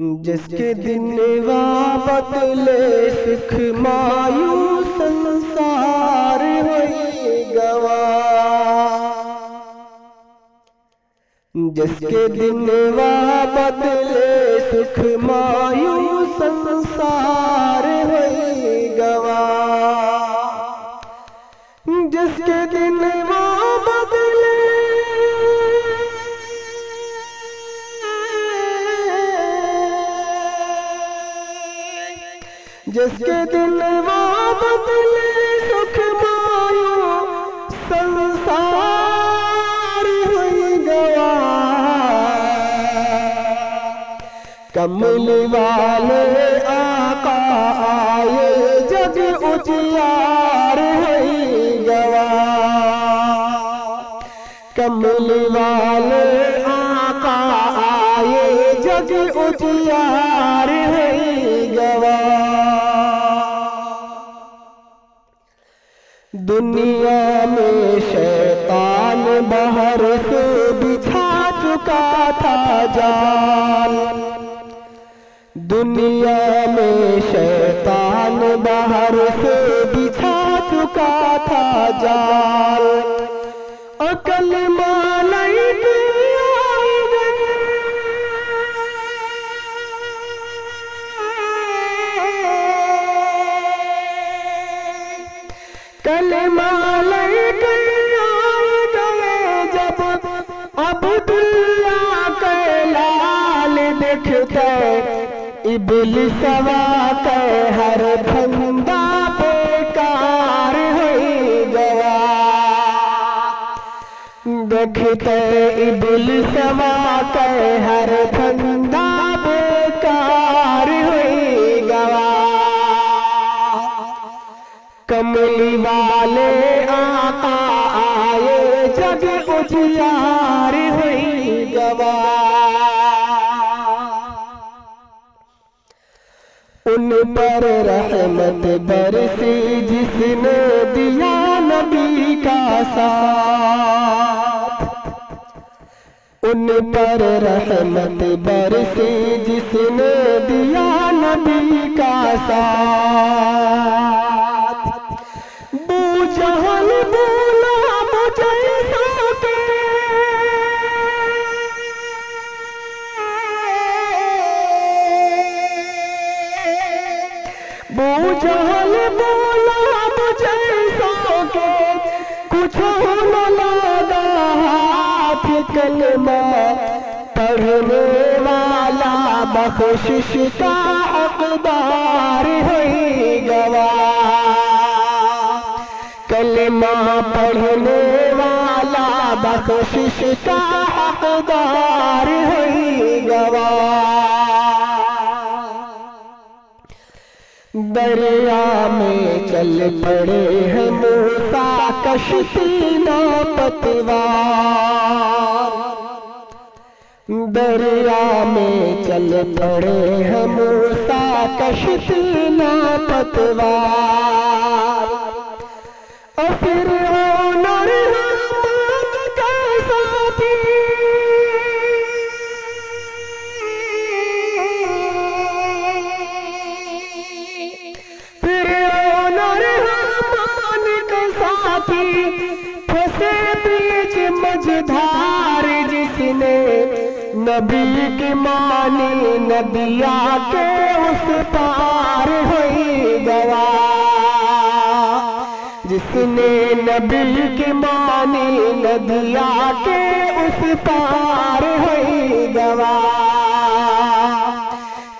जिसके दिन बदले सुख मायूस संसार होई गवा। जिसके दिन बदले सुख मायूस संसार होई गवा। जिसके दिन बदले जिसके दिन बदले सुख मायूस संसार होई गवा। कमल वाले आका आए जग उजियार होई गवा। कमल वाले आका आए जग उजियार होई गवा। दुनिया में शैतान बाहर से बिछा चुका था जाल। दुनिया में शैतान बाहर से बिछा चुका था जाल। अकल मालाई कलमा लेके आए गए जब अब्दुल्ला के लाल दिखते। इब्लिसवा के हर फंदा बेकार होई गया। देखते इब्लिसवा के हर फंदा बेकार होई गया। कमली वाले आका आए जग उजियार हुई गवा। उन पर रहमत बरसी जिसने दिया नबी का साथ। उन पर रहमत बरसी जिसने दिया नबी का साथ। जहल बोला मुझे साके जहल बोला मुझे साके कुछ न लगा हाथ। कलमा पढ़ने वाला बख्शिश का हकदार होई गवा। कलमा पढ़ने वाला बख्शिश का हकदार होई गवा। दरिया में चल पड़े हैं मूसा कश्ती ना पतवार। दरिया में चल पड़े हैं मूसा कश्ती ना पतवार। फिर फंसे बीच मझधार। जिसने नबी की मानी नदिया के उस पार होई गवा। जिसने नबी की मानी नदिया के उस पार होई गवा।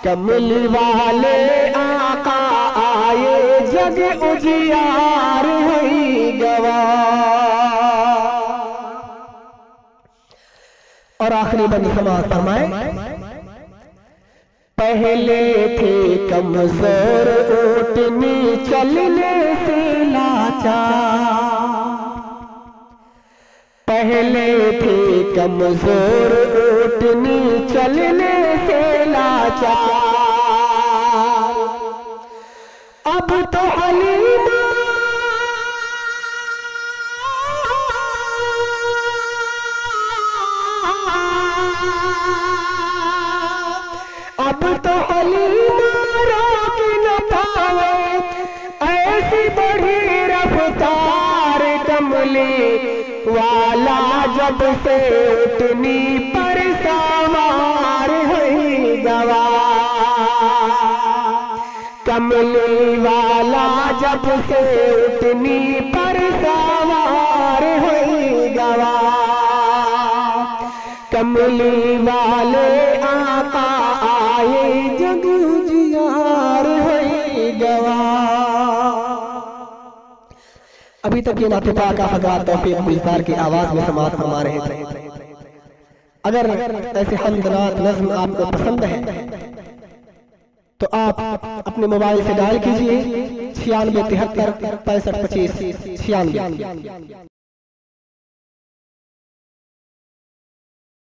कमल वाले आका आए जग उजियार होई गवा। और आखिरी बंद समाज फरमाए। पहले थे कमजोर ऊँटनी चलने से लाचार। पहले थे कमजोर ऊँटनी चलने से लाचार। अब तो हलीमा अब कमली वाला जब से उठनी पर सवार है गवा। कमली वाला जब से उठनी पर सवार है गवा। कमली वाले आका आए जग जियार है गवा। अभी तक ये नाते पाक का हज़रात तौफीक गुलजार की आवाज में समाअत फरमा रहे थे। अगर ऐसे हमद नात नज़्म आपको पसंद है तो आप अपने मोबाइल से डायल कीजिए 96 73 65 25 96।